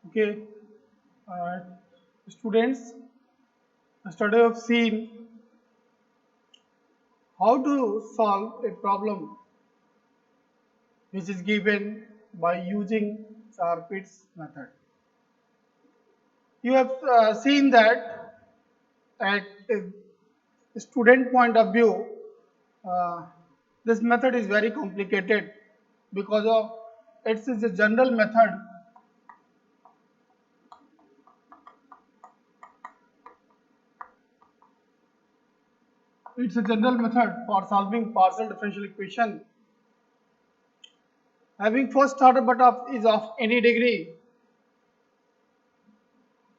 Okay, uh, students, today have seen how to solve a problem which is given by using Charpit's method. You have seen that at a student point of view, uh, this method is very complicated because of it is a general method. It's a general method for solving partial differential equation. Having first order but of is of any degree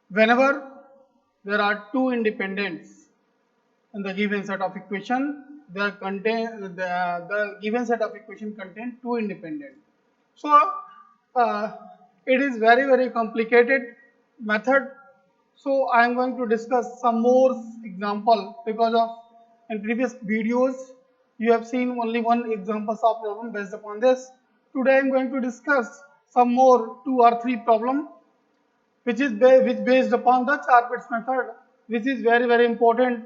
whenever there are two independents in the given set of equation, the given set of equation contain two independent. So uh, it is very complicated method. So I am going to discuss some more example because of in previous videos you have seen only one example of problem based upon this. Today I am going to discuss some more two or three problem which based upon the Charpit's method, which is very important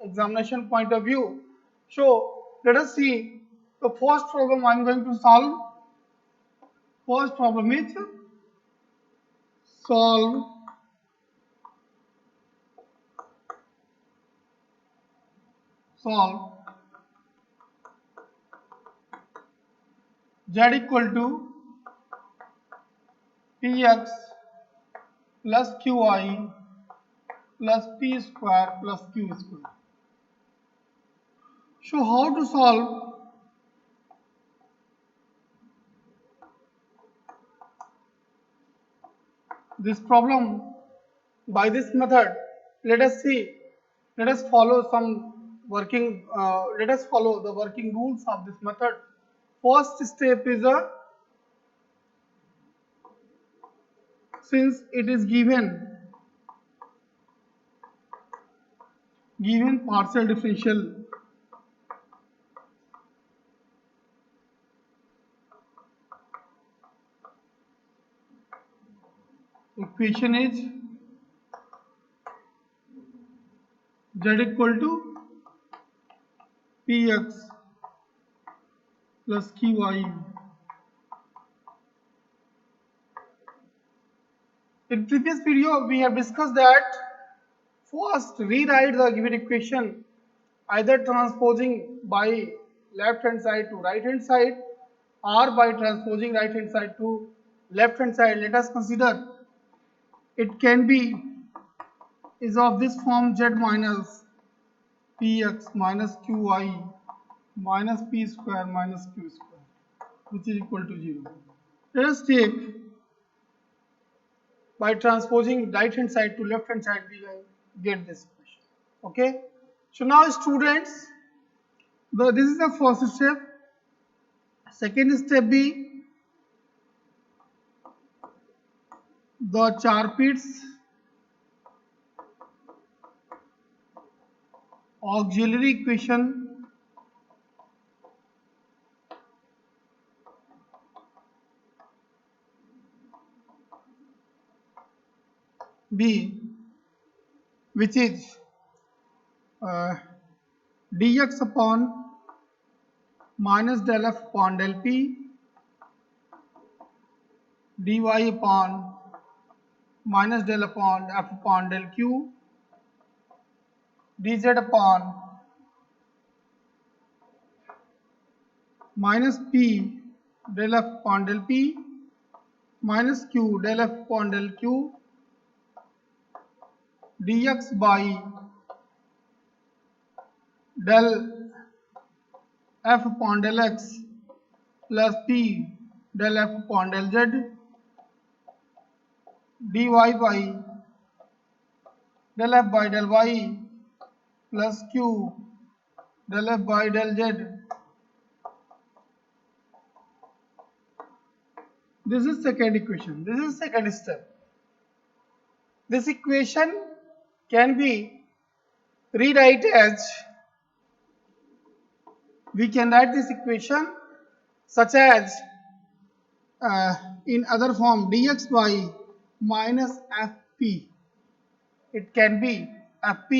examination point of view. So let us see the first problem I am going to solve. First problem is solve solve z equal to px plus qi plus p square plus q square. So how to solve this problem by this method? Let us see. Let us follow some working. Let us follow the working rules of this method. First step is a since it is given partial differential equation is z equal to px plus qy. In previous video, we have discussed that first rewrite the given equation either transposing by left hand side to right hand side or by transposing right hand side to left hand side. Let us consider it can be is of this form z minus px minus qy minus p square minus q square which is equal to 0. Let us take by transposing right hand side to left hand side we can get this equation. Okay. So now students, this is the first step. Second step be the Charpit's auxiliary equation B, which is uh, dx upon minus del f upon del p dy upon minus del upon f upon del q dz upon minus p del f upon del p minus q del f upon del q dx by del f upon del x plus p del f upon del z dy by del f by del y plus q del f by del z. This is second equation. This is second step. This equation can be rewrite as we can write this equation such as in other form dx by minus fp. It can be fp.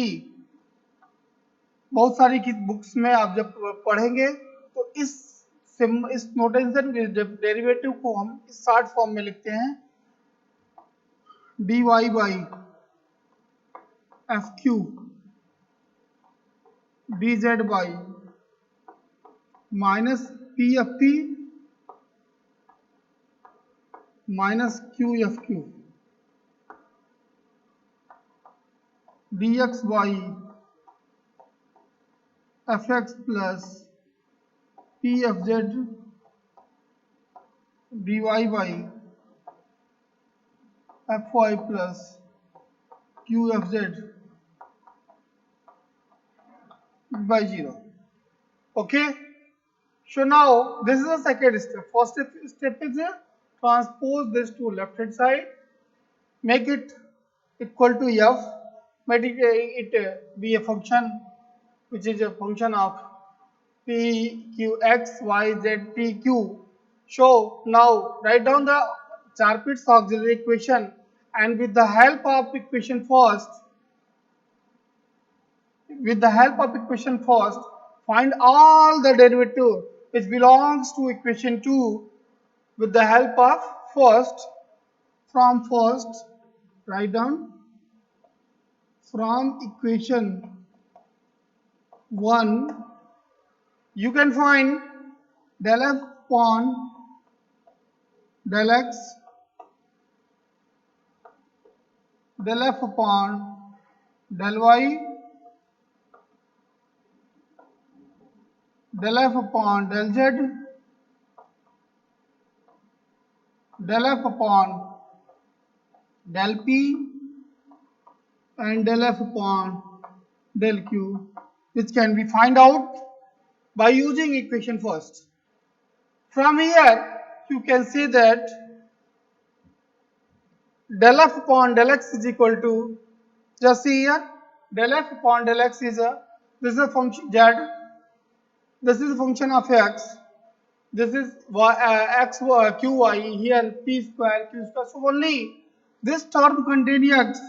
बहुत सारी books में आप जब पढ़ेंगे तो इस notation derivative को हम इस शॉर्ट फॉर्म में लिखते हैं dy by F Q D Z by minus P F P minus Q F Q D X by F X plus P F Z D Y by F Y plus Q F Z by 0. Okay, so now this is the second step. First step is transpose this to left hand side, make it equal to f, make it be a function which is a function of p q x y z p q. So now write down the Charpit's auxiliary equation, and with the help of equation first, find all the derivative which belongs to equation 2 with the help of first. Write down from equation 1 you can find del f upon del x, del f upon del y, del f upon del z, del f upon del p, and del f upon del q, which can be find out by using equation first. From here you can see that del f upon del x is equal to, just see here, del f upon del x is this is a function z, this is a function of x, this is x q y, here p square q square, so only this term contain x,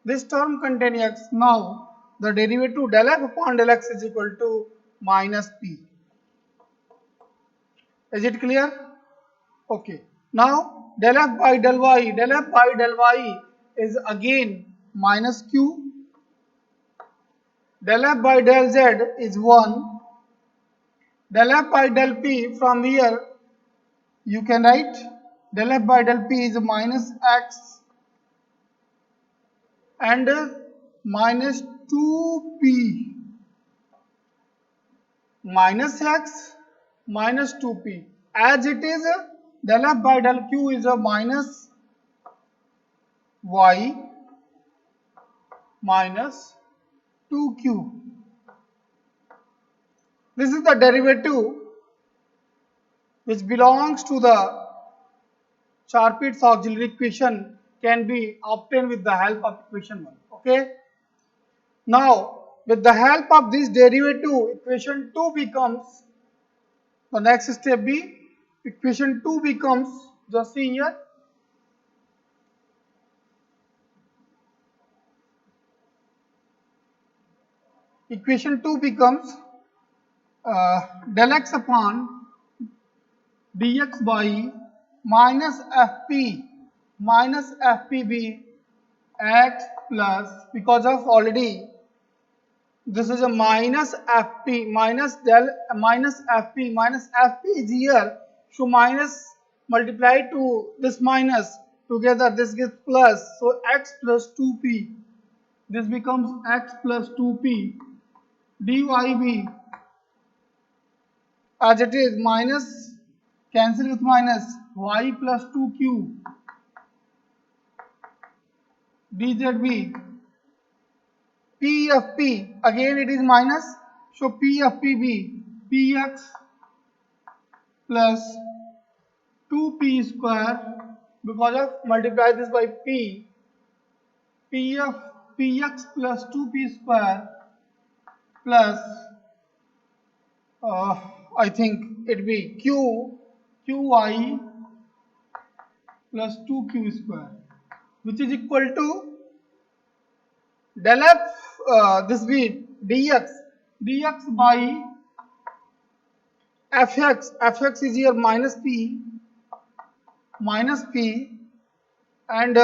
this term contain x. Now the derivative del f upon del x is equal to minus p. Is it clear? Okay, now del f by del y is again minus q, del f by del z is 1, del f by del p, from here you can write del f by del p is minus x and minus 2p, minus x minus 2p, as it is del f by del q is a minus y minus 2q. This is the derivative which belongs to the Charpit's auxiliary equation, can be obtained with the help of equation 1. Okay. Now with the help of this derivative, equation 2 becomes, the next step be, equation 2 becomes, just see here, equation 2 becomes del x upon dx by minus fpb x plus, because of already this is a minus fp minus del minus fp is here, so minus multiply to this minus together, this gives plus, so x plus 2p, this becomes x plus 2p dyb, as it is minus cancel with minus y plus 2q dzb, p of p, again it is minus, so p of pb px plus 2p square, because of multiply this by p of px plus 2p square plus I think it be qy plus 2q square. which is equal to del f, this be dx by fx is here minus p and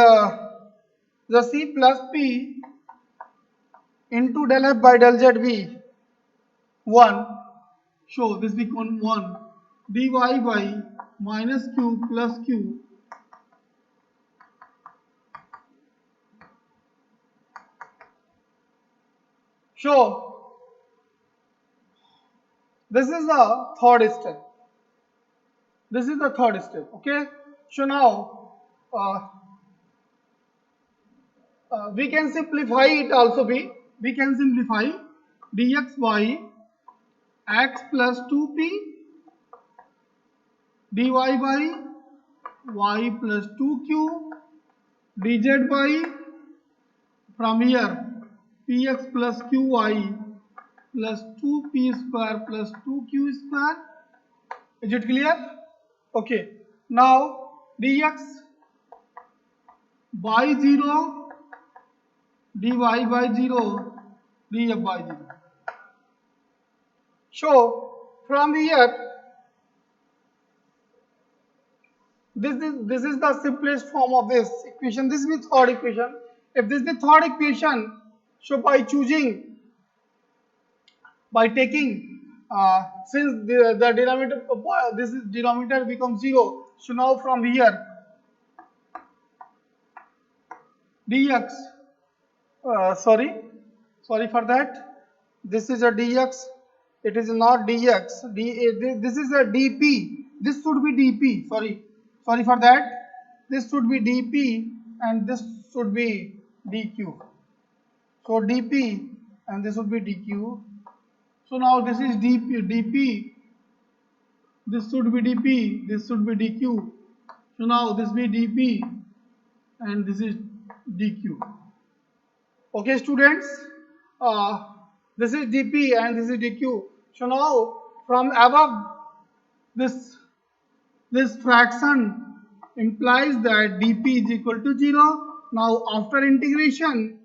the c plus p into del f by del z be 1. So this become 1 dy by minus q plus q. So this is the third step. Okay. So now we can simplify it also be. We can simplify dx by x plus 2p dy by y plus 2q dz by from here px plus qy plus 2p square plus 2q square. Is it clear? Okay. Now dx by 0 dy by 0 df by 0. So from here this is the simplest form of this equation. This is the third equation. If this is the third equation, so by taking since the denominator this is denominator becomes 0. So now from here dx sorry for that. This is a dx. It is not dx. This is a dp. This should be dp. Sorry for that. This should be dp and this should be dq. So dp and this would be dq. So now this is dp. This should be dp. This should be dq. So now this be dp and this is dq. Okay, students. This is dp and this is dq. So now from above this fraction implies that dp is equal to 0. Now after integration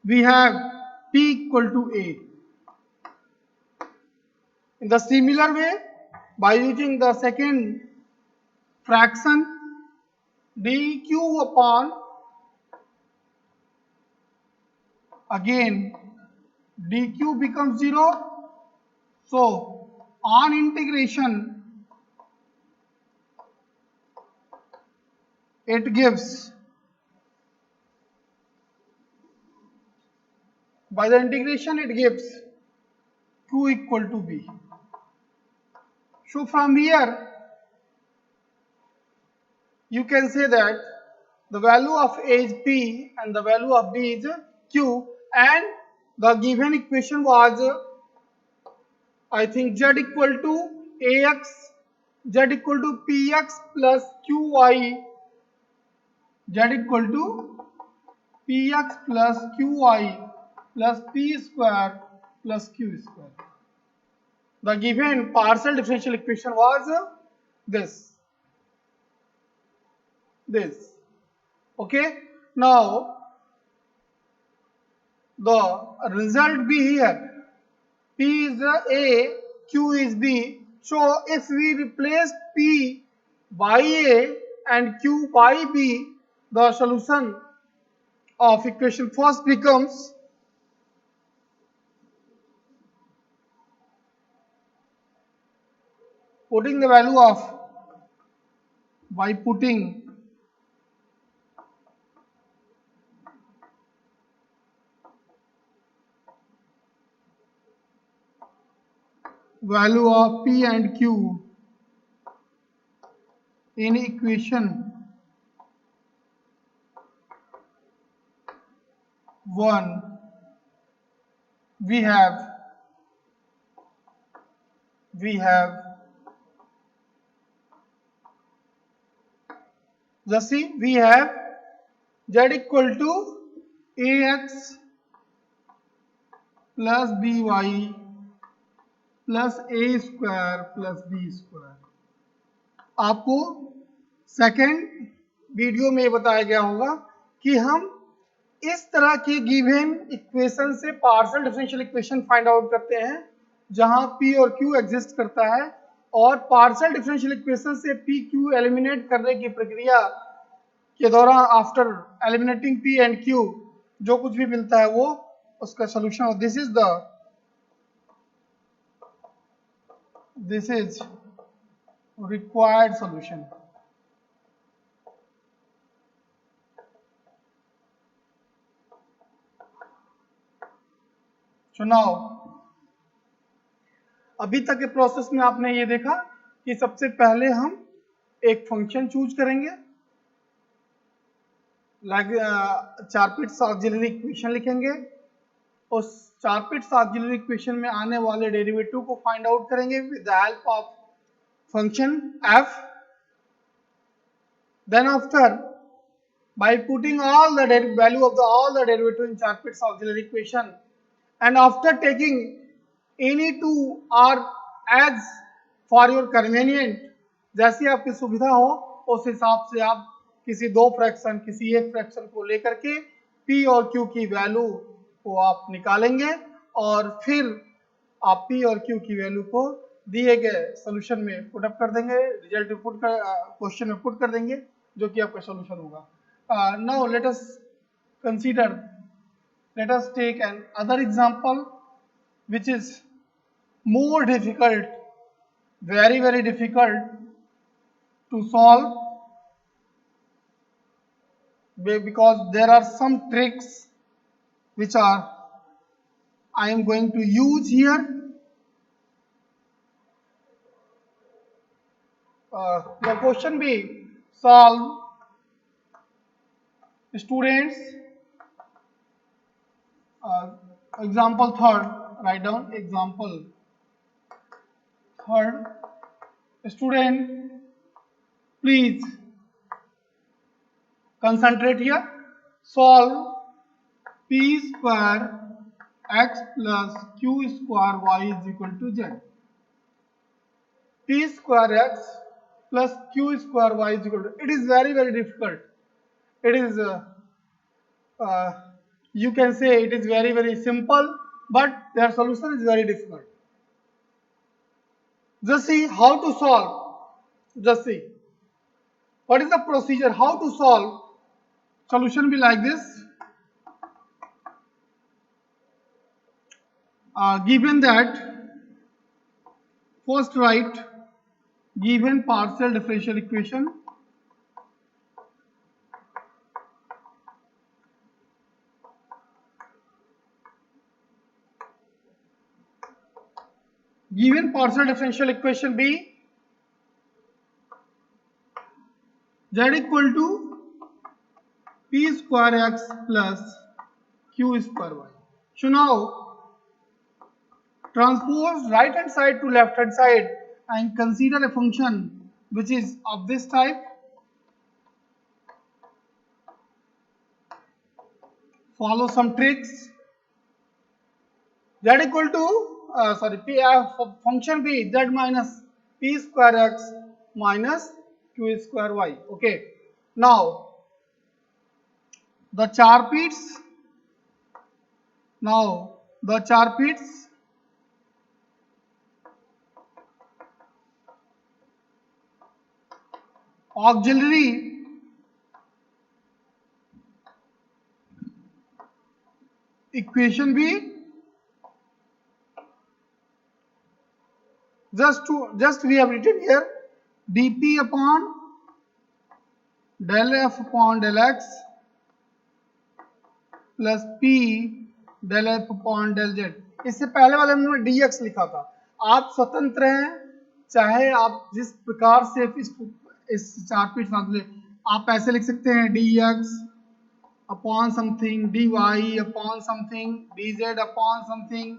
we have p equal to a. In the similar way, by using the second fraction dq upon again dq becomes 0. So on integration it gives, by the integration it gives q equal to b. So from here you can say that the value of a is p and the value of b is q, and the given equation was I think z equal to ax, z equal to px plus qy, z equal to px plus qy plus p square plus q square. The given partial differential equation was this. Okay. Now the result be here. P is A, Q is B. So if we replace P by A and Q by B, the solution of equation first becomes putting the value of by putting value of P and Q in equation 1, we have just see we have z equal to ax plus by plus A square plus B square. आपको second video में बताया गया होगा कि हम इस तरह के गिवन इक्वेशन से partial differential equation find out करते हैं जहां P और Q एग्जिस्ट करता है, और पार्शियल डिफरेंशियल इक्वेशन से P Q एलिमिनेट करने की प्रक्रिया के दौरान after eliminating P and Q जो कुछ भी मिलता है वो उसका solution. This is required solution. So now अभी तक के प्रोसेस में आपने ये देखा कि सबसे पहले हम एक फंक्शन चूज करेंगे, चारपिट्स ऑक्सिलरी इक्वेशन लिखेंगे, उस चारपिट्स ऑक्सिलरी इक्वेशन में आने वाले डेरिवेटिव को फाइंड आउट करेंगे with the help of function f. Then after, by putting all the value of all the derivative in Charpit's auxiliary equation, and after taking any two are as for your convenient, जैसी आपकी सुविधा हो उस हिसाब से आप किसी दो फ्रैक्शन किसी एक फ्रैक्शन को लेकर के P और Q की वैल्यू को आप निकालेंगे और फिर आप P और Q की वैल्यू को दिए गए सॉल्यूशन में पुट अप कर देंगे, रिजल्ट पुट कर क्वेश्चन में पुट कर देंगे जो कि आपका सॉल्यूशन होगा। Now let us take an other example which is more difficult, very difficult to solve, because there are some tricks which I am going to use here. The question be solve, students, example third, write down example third. Student, please concentrate here. Solve P square x plus Q square y is equal to z. P square x plus Q square y is equal to, it is very difficult. It is you can say it is very simple, but their solution is very difficult. Just see how to solve. Just see what is the procedure, how to solve. Solution be like this. Given that, first write given partial differential equation, given partial differential equation be z equal to P square x plus Q square y. So now transpose right hand side to left hand side and consider a function which is of this type. Follow some tricks. Z equal to function b z minus P square x minus Q square y. Okay. Now the Charpit's auxiliary equation be just we have written here dp upon del f upon del x plus p del f upon del z. इससे पहले वाले में हमने dx लिखा था। आप स्वतंत्र हैं, चाहे आप जिस प्रकार से इस चार्ट पे आप ऐसे लिख सकते हैं dx upon something, dy upon something, dz upon something,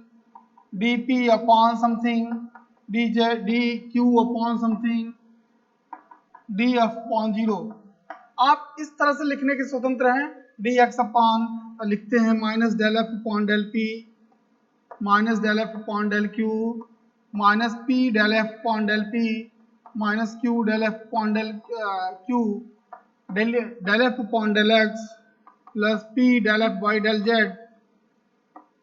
dp upon something, dq upon something, df upon 0। आप इस तरह से लिखने के स्वतंत्र हैं। dx अपॉन लिखते हैं minus del F upon del P, minus del F upon del Q, minus P del F upon del P minus Q del F upon del Q del F upon del X plus P del F by del Z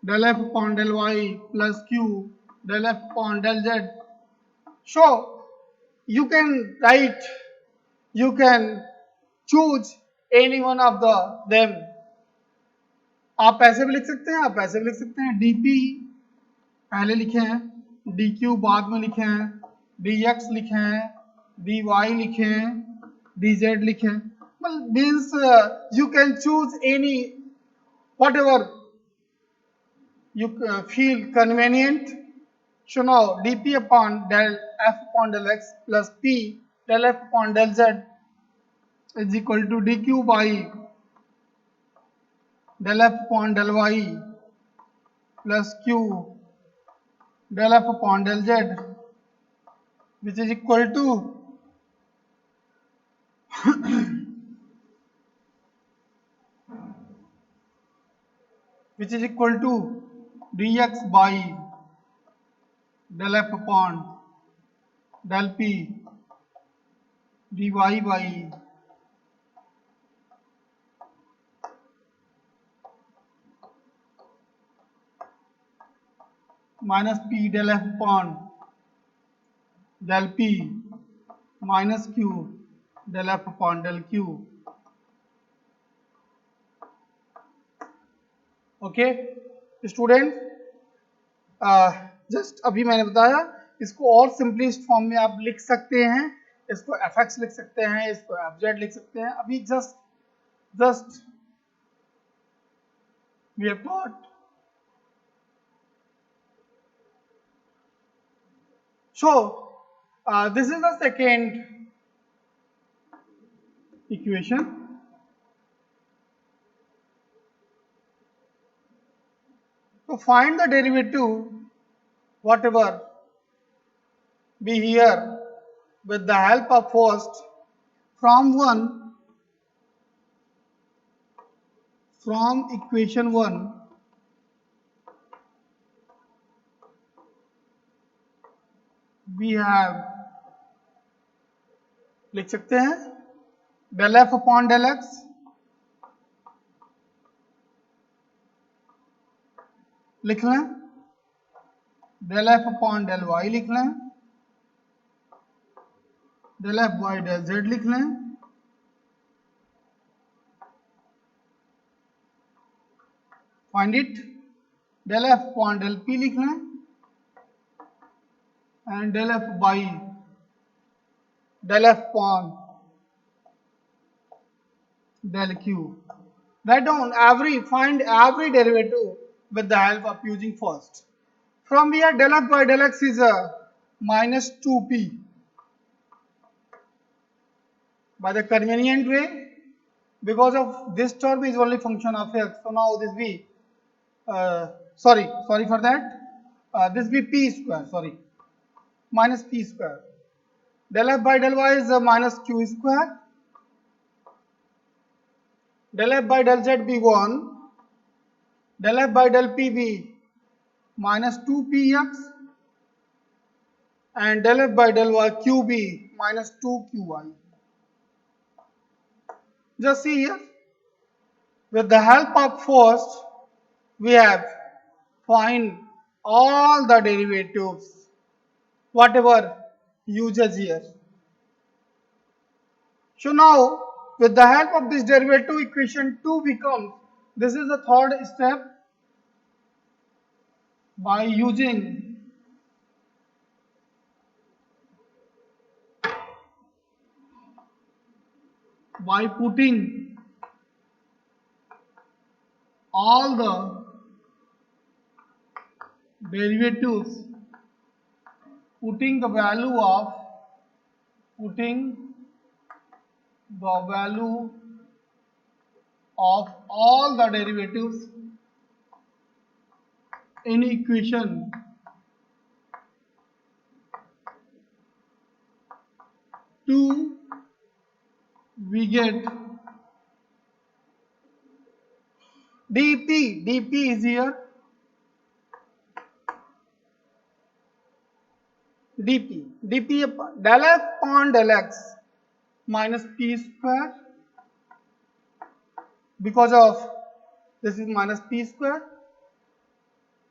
del F upon del Y plus Q del F upon del Z. So you can write, you can choose any one of them. आप ऐसे भी लिख सकते हैं, आप ऐसे भी लिख सकते हैं. dp पहले लिखे हैं, dq बाद में लिखे हैं, dx लिखे हैं, dy लिखे हैं, dz लिखे हैं. Well, means you can choose any whatever you feel convenient. So now dp upon del f upon del x plus p del f upon del z is equal to dq by del f upon del y plus q del f upon del z, which is equal to dx by del f upon del p dy by minus p del f upon del p minus q del f upon del q. Okay student, just अभी मैंने बताया, इसको और सिंपलिस्ट form में आप लिख सकते हैं. इसको fx लिख सकते हैं, इसको fz लिख सकते हैं. अभी just we have taught. So this is the second equation. To find the derivative, whatever be here, with the help of first from equation 1 we have, लिख सकते हैं del f upon del x लिख लें, del f upon del y लिख लें, del f by del z लिख लें, find it, del f upon del p लिख लें, and del f by del f upon del q. Write down find every derivative with the help of using first. From here, del f by del x is minus 2p. By the convenient way, because of this term is only function of x, so now this be sorry for that, this be p square, sorry, minus p square. Del f by del y is minus q square. Del f by del z be 1. Del f by del p be minus 2px, and del f by del y q be minus 2qy. Just see here, with the help of first, we have find all the derivatives, whatever uses here. So now, with the help of this derivative, equation 2 becomes, this is the third step, by putting all the derivatives, putting the value of all the derivatives in equation 2, we get dp is here, dp upon del f upon del x minus p square, because of this is minus p square,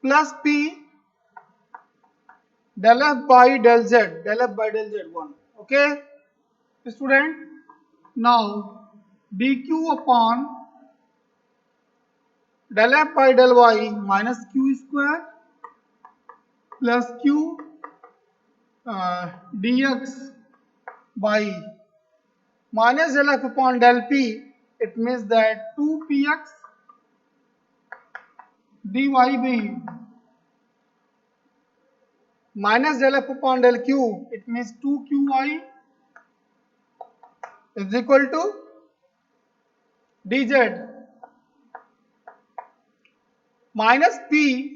plus p del f by del z, del f by del z1. Okay, student. Now dq upon del f by del y minus q square plus q dx by minus del f upon del p. It means that 2px dy by minus del f upon del q. It means 2qy is equal to dz minus p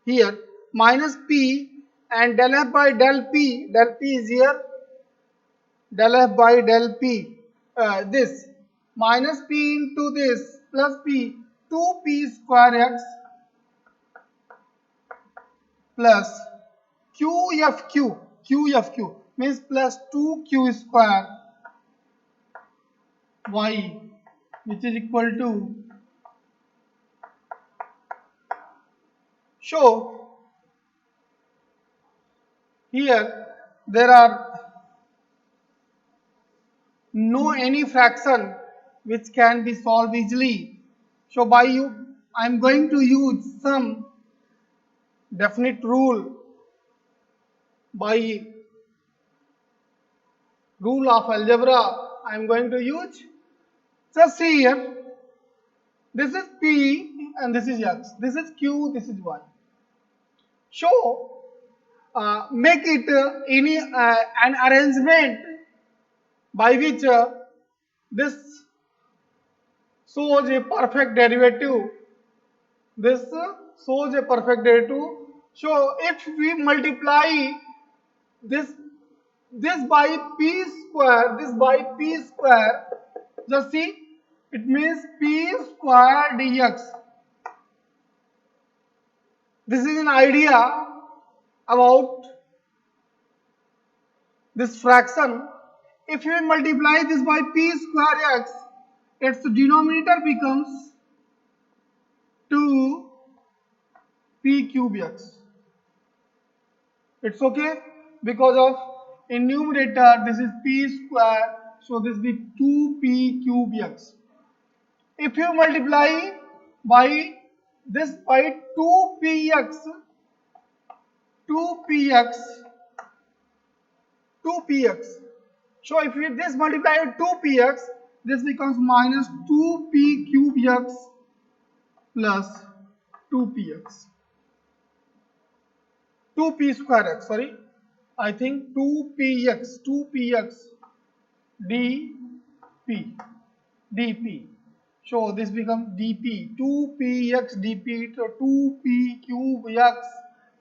here minus p and del f by del p is here, del f by del p, this minus p into this plus p, 2p square x plus qfq means plus 2q square y, which is equal to, so here there are no any fraction which can be solved easily. So by I am going to use some definite rule, by rule of algebra I am going to use. Just see here, this is p and this is x, this is q, this is y. So make it any an arrangement by which this shows a perfect derivative. This shows a perfect derivative. So if we multiply this by p square, this by p square, just see, it means p square dx. This is an idea about this fraction. If you multiply this by p square x, its denominator becomes 2p cube x. It's okay, because of in numerator this is p square, so this will be 2p cube x. If you multiply by this by 2px, so if you this multiply with 2px, this becomes minus 2p cube x plus 2px, 2p square x, sorry, I think 2px dp. So this becomes dp, 2px dp, so 2p cube x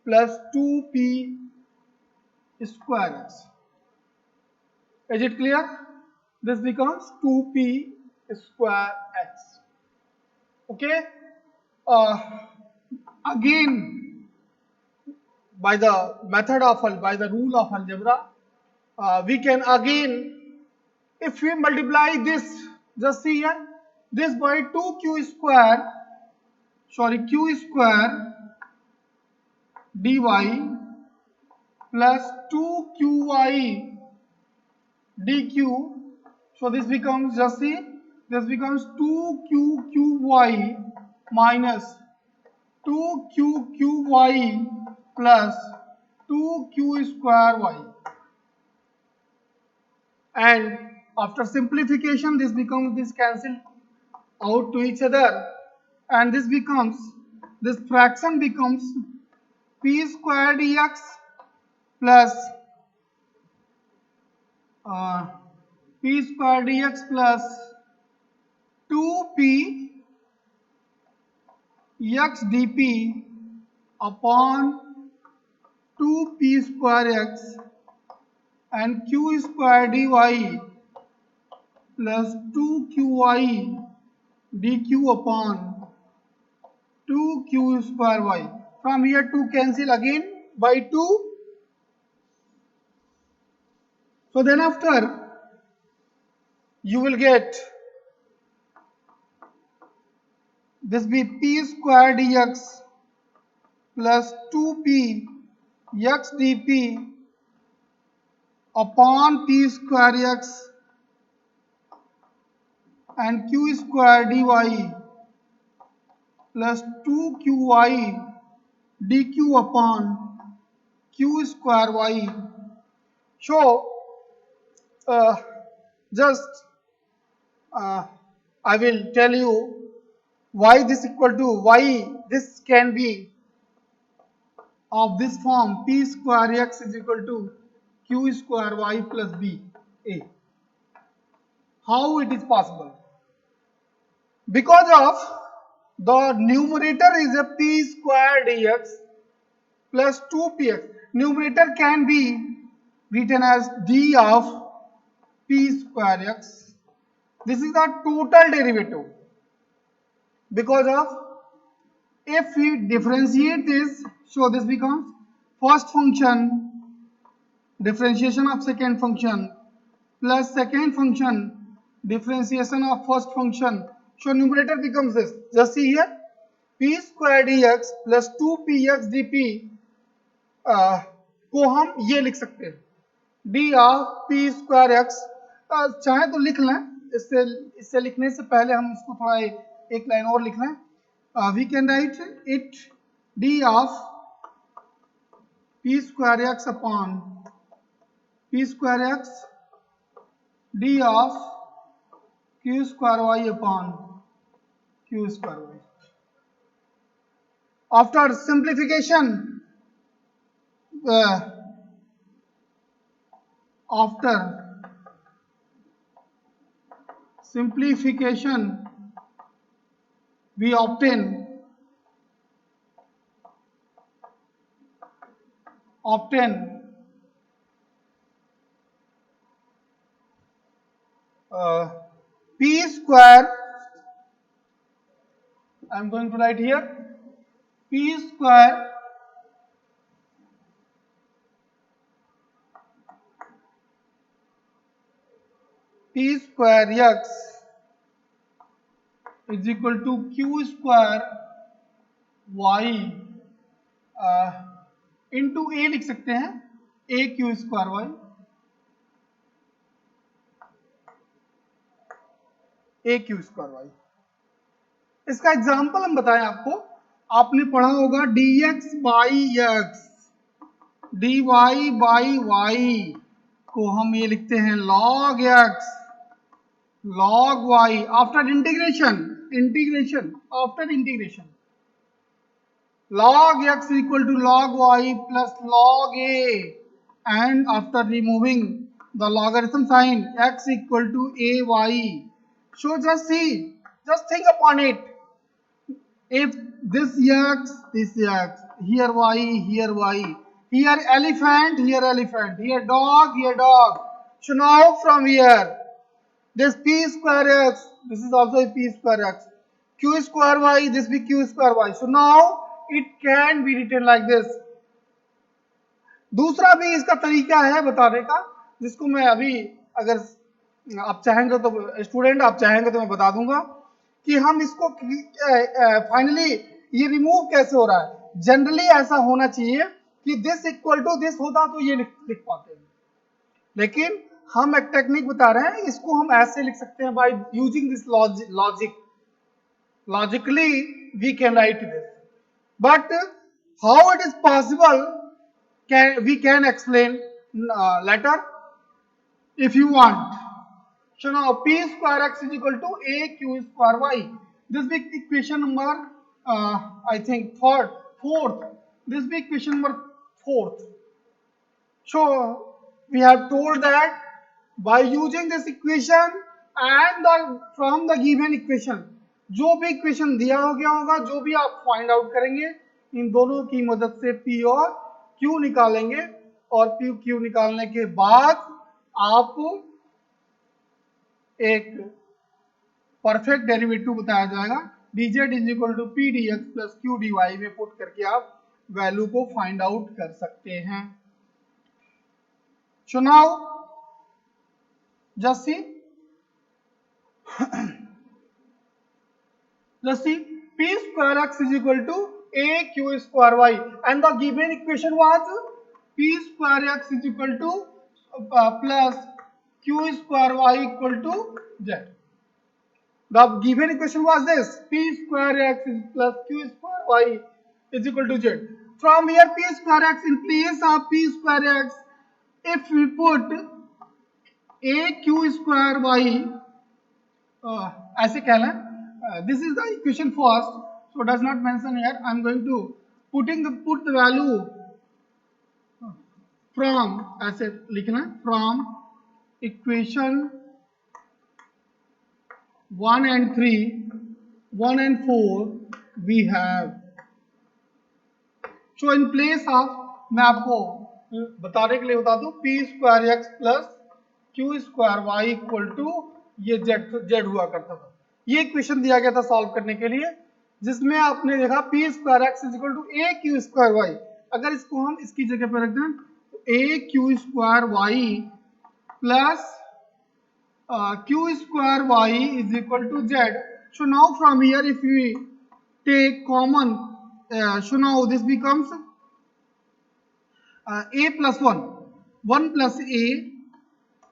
plus 2p square x. Is it clear? This becomes 2p square x. Okay. Again, by the method of by the rule of algebra, we can again, if we multiply this, just see here, this by 2q square, sorry, q square dy plus 2qy dq. So this becomes, just see, this becomes 2q cube y minus 2q cube y plus 2q square y. And after simplification, this becomes, this cancel out to each other, and this becomes, this fraction becomes p square dx plus p square dx plus 2p x dp upon 2p square x and q square dy plus 2qy dq upon 2q square y. from here 2 cancel again by 2. So then after you will get this be p square dx plus 2p x dp upon p square x and q square dy plus 2qy dq upon q square y. So uh, just I will tell you why this equal to, why this can be of this form p square x is equal to q square y plus b a. How it is possible? Because of the numerator is a p square dx plus 2px. Numerator can be written as d of p square x. This is the total derivative. Because of, if we differentiate this, so this becomes first function differentiation of second function plus second function differentiation of first function. So numerator becomes this. Just see here, p square dx plus 2px dp को हम ये लिख सकते हैं d of p square x. चाहे तो लिख लें, इससे लिखने से पहले हम इसको थोड़ा एक लाइन और लिख लें. We can write it d of p square x upon p square x d of q square y upon q square y. After simplification, after simplification we obtain p square, I am going to write here p square x is equal to q square y into a लिख सकते हैं a q square y, a q square y. इसका example हम बताएं आपको. आपने पढ़ा होगा dx by x dy by y को हम ये लिखते हैं log x log y after integration after integration. log x equal to log y plus log a, and after removing the logarithm sign x equal to ay. So just see, just think upon it. If this x, here y, here elephant, here dog. So now from here, this p square x, this is also a p square x, q square y, this be q square y. So now it can be written like this. दूसरा भी इसका तरीका है बताने का, जिसको मैं अभी, अगर आप चाहेंगे तो स्टूडेंट आप चाहेंगे तो मैं बता दूंगा कि हम इसको फाइनली ये रिमूव कैसे हो रहा है. जनरली ऐसा होना चाहिए कि दिस इक्वल टू दिस होता तो ये लिख पाते हैं, लेकिन हम एक टेक्निक बता रहे हैं, इसको हम ऐसे लिख सकते हैं by using this logic. Logically we can write this, but how it is possible we can explain later if you want. So now p square x is equal to a q square y. This be equation number I think fourth. This be equation number 4th. So we have told that by using this equation and from the given equation, जो भी equation दिया हो गया होगा, जो भी आप find out करेंगे, इन दोनों की मदद से p और q निकालेंगे, और p q निकालने के बाद आप एक परफेक्ट डेरिवेटिव बताया जाएगा dz is equal to p dx plus q dy में पुट करके आप वैल्यू को फाइंड आउट कर सकते हैं। So now just see p square x is equal to a q square y, and the given equation was p square x is equal to plus q square y equal to z. The given equation was this: p square x is plus q square y is equal to z. From here, p square x, in place of p square x, if we put a q square y, ऐसे कह लें, this is the equation first, so does not mention here. I am going to put the value from, ऐसे लिखना, from equation 1 and 3, 1 and 4 we have. So in place of, मैं आपको बताने के लिए बता दूं, p square x plus q square y equal to ये z हुआ करता था। ये इक्वेशन दिया गया था सॉल्व करने के लिए, जिसमें आपने देखा p square x is equal to a q square y। अगर इसको हम इसकी जगह पर रख दें तो a q square y plus q square y is equal to z. So now from here, if we take common, so now this becomes a plus 1, 1 plus a,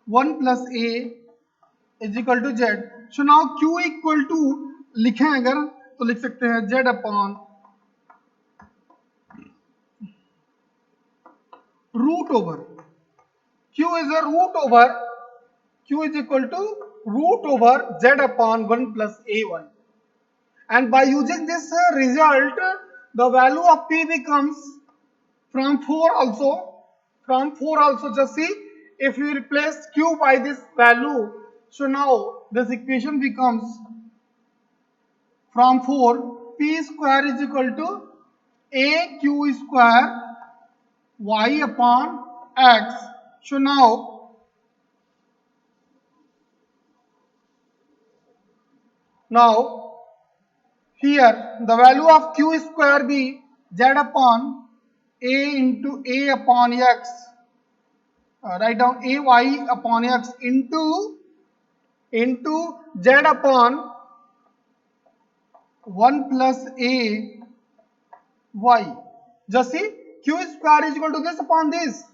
1 plus a is equal to z. So now q equal to लिखें अगर तो लिख सकते हैं z upon root over, q is a root over, q is equal to root over z upon 1 plus ay, and by using this result, the value of p becomes from 4 also, just see, if you replace q by this value, so now this equation becomes from 4, p square is equal to a q square y upon x. So now here the value of q square be z upon a into a upon x, write down a y upon x into z upon 1 plus a y. Just see, q square is equal to this upon this.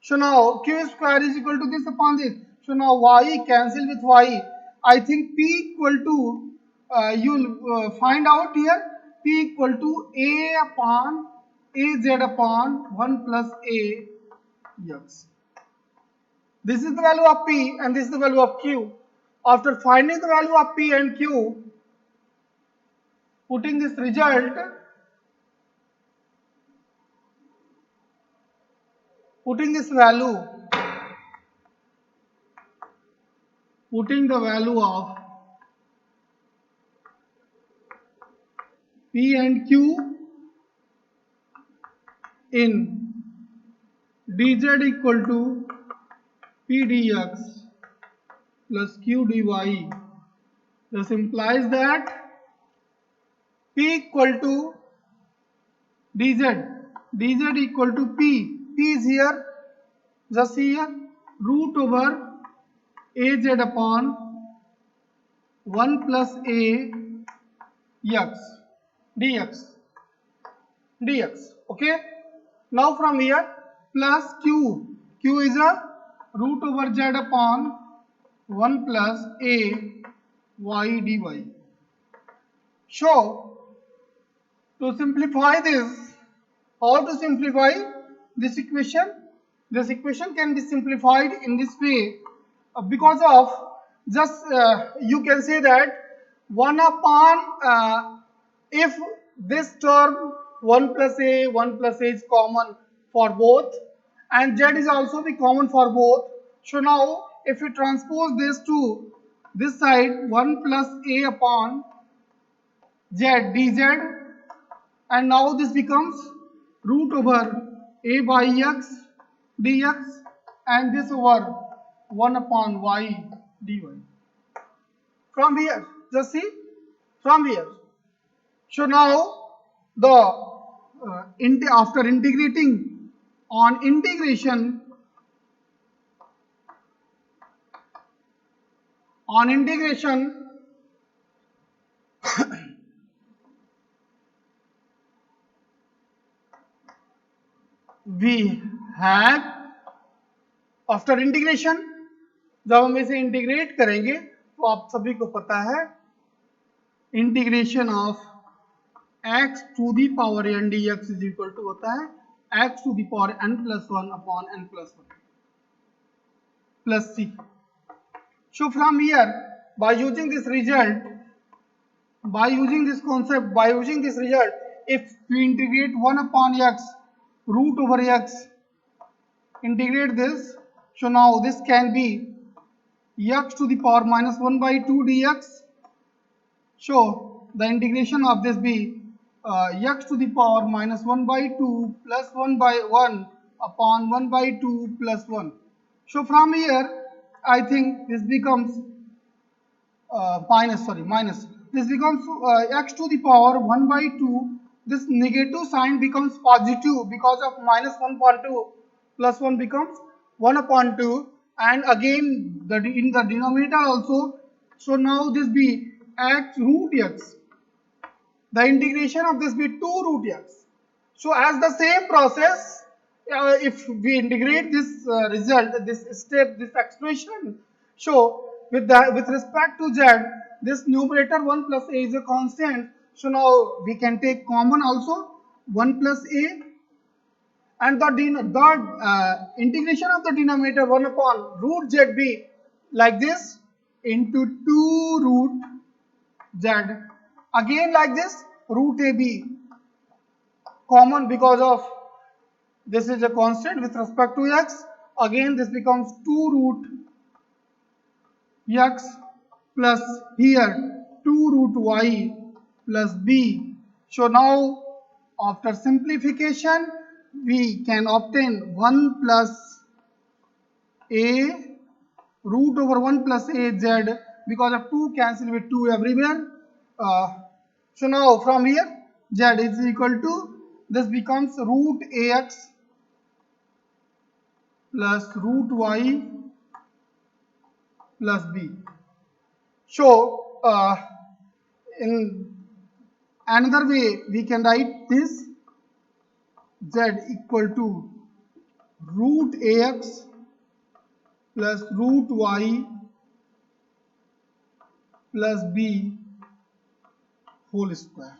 So now q square is equal to this upon this. So now y cancel with y. I think p equal to, you'll find out here, p equal to a upon az upon 1 plus a x. This is the value of p and this is the value of q. After finding the value of p and q, putting this result, putting the value of p and q in dz equal to p dx plus q dy. This implies that p equal to dz equal to p is here, just see here, root over az upon 1 plus a x dx. Okay, now from here, plus q is a root over z upon 1 plus a y dy. So to simplify this, how to simplify this equation? This equation can be simplified in this way, because of just you can say that 1 upon, if this term 1 plus a is common for both and z is also be common for both. So now if you transpose this to this side, 1 plus a upon z dz, and now this becomes root over a by x dx and this over 1 upon y dy. From here, just see, from here. So now the after integrating, on integration, we have, after integration, जब हम इसे integrate करेंगे तो आप सभी को पता है integration of x to the power n dx is equal to होता है x to the power n plus 1 upon n plus 1 plus c. So from here, by using this result, by using this concept, by using this result, if we integrate 1 upon x root over x, integrate this, so now this can be x to the power minus 1 by 2 dx. So the integration of this be x to the power minus 1 by 2 plus 1 by 1 upon 1 by 2 plus 1. So from here I think this becomes minus. This becomes x to the power 1 by 2. This negative sign becomes positive because of minus 1 upon 2 plus 1 becomes 1 upon 2, and again in the denominator also. So now this be x root x. The integration of this be 2 root x. So as the same process, if we integrate this result, this step, this expression, so with respect to z, this numerator 1 plus a is a constant. So now we can take common also 1 plus a, and the integration of the denominator 1 upon root z be like this into 2 root z, again like this root a b common because of this is a constant with respect to x, again this becomes 2 root x plus here 2 root y plus b. So now after simplification we can obtain 1 plus a root over 1 plus a z, because of 2 cancel with 2 everywhere. So now from here z is equal to, this becomes root ax plus root y plus b. So in another way we can write this z equal to root ax plus root y plus b whole square.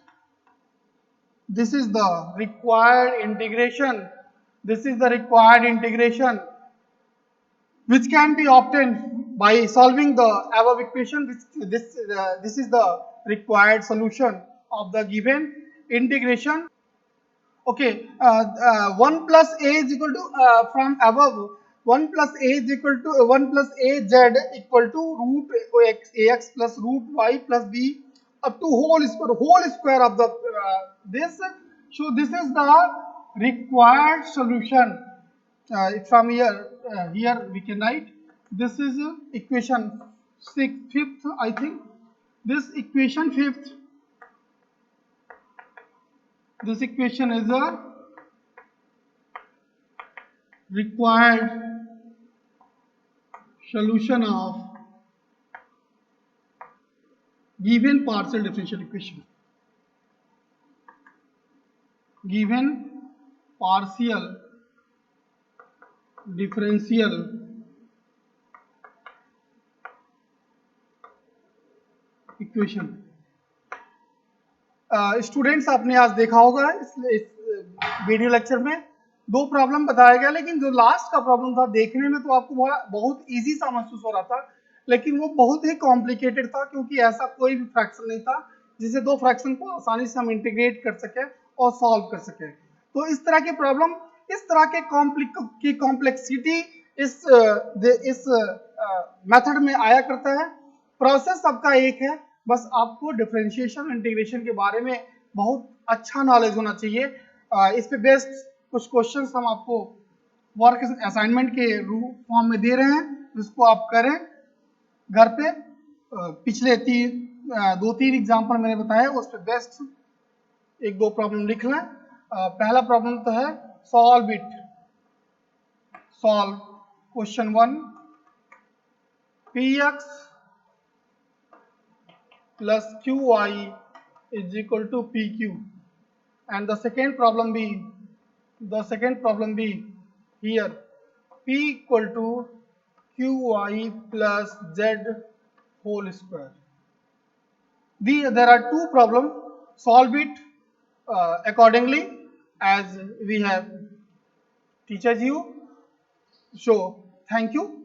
This is the required integration. This is the required integration which can be obtained by solving the above equation. This is the required solution of the given integration. Okay, 1 plus a is equal to, from above, 1 plus a is equal to 1 plus a z equal to root ax plus root y plus b up to whole square of the this. So this is the required solution. From here we can write this is equation 5th, I think. This equation 5th, this equation is a required solution of given partial differential equation. Given partial differential equation. Students आपने आज देखा होगा इस video lecture में 2 problem बताया गया, लेकिन जो लास्ट का प्रॉब्लम था देखने में तो आपको बहुत इजी सा महसूस हो रहा था, लेकिन वो बहुत ही कॉम्प्लिकेटेड था, क्योंकि ऐसा कोई भी फ्रैक्शन नहीं था जिसे 2 फ्रैक्शन को आसानी से हम इंटीग्रेट कर सके और सॉल्व कर सके. तो इस तरह के प्रॉब्लम, इस तरह के कॉम्प्लेक्सिटी इस मेथड में आया करता है. प्रोसेस सबका एक है, बस आपको डिफरेंशिएशन इंटीग्रेशन के बारे में बहुत अच्छा नॉलेज होना चाहिए. इस पे बेस्ड कुछ क्वेश्चंस हम आपको वर्क असाइनमेंट के फॉर्म में दे रहे हैं, जिसको आप करें घर पे. पिछले 2-3 एग्जाम्पल मैंने बताया, उस पे बेस्ट 1-2 प्रॉब्लम लिख लें. पहला प्रॉब्लम तो है solve it. Solve question 1 px plus qy is equal to pq, and the second problem be here p equal to qy plus z whole square. There are two problems. Solve it accordingly as we have teaches you. So thank you.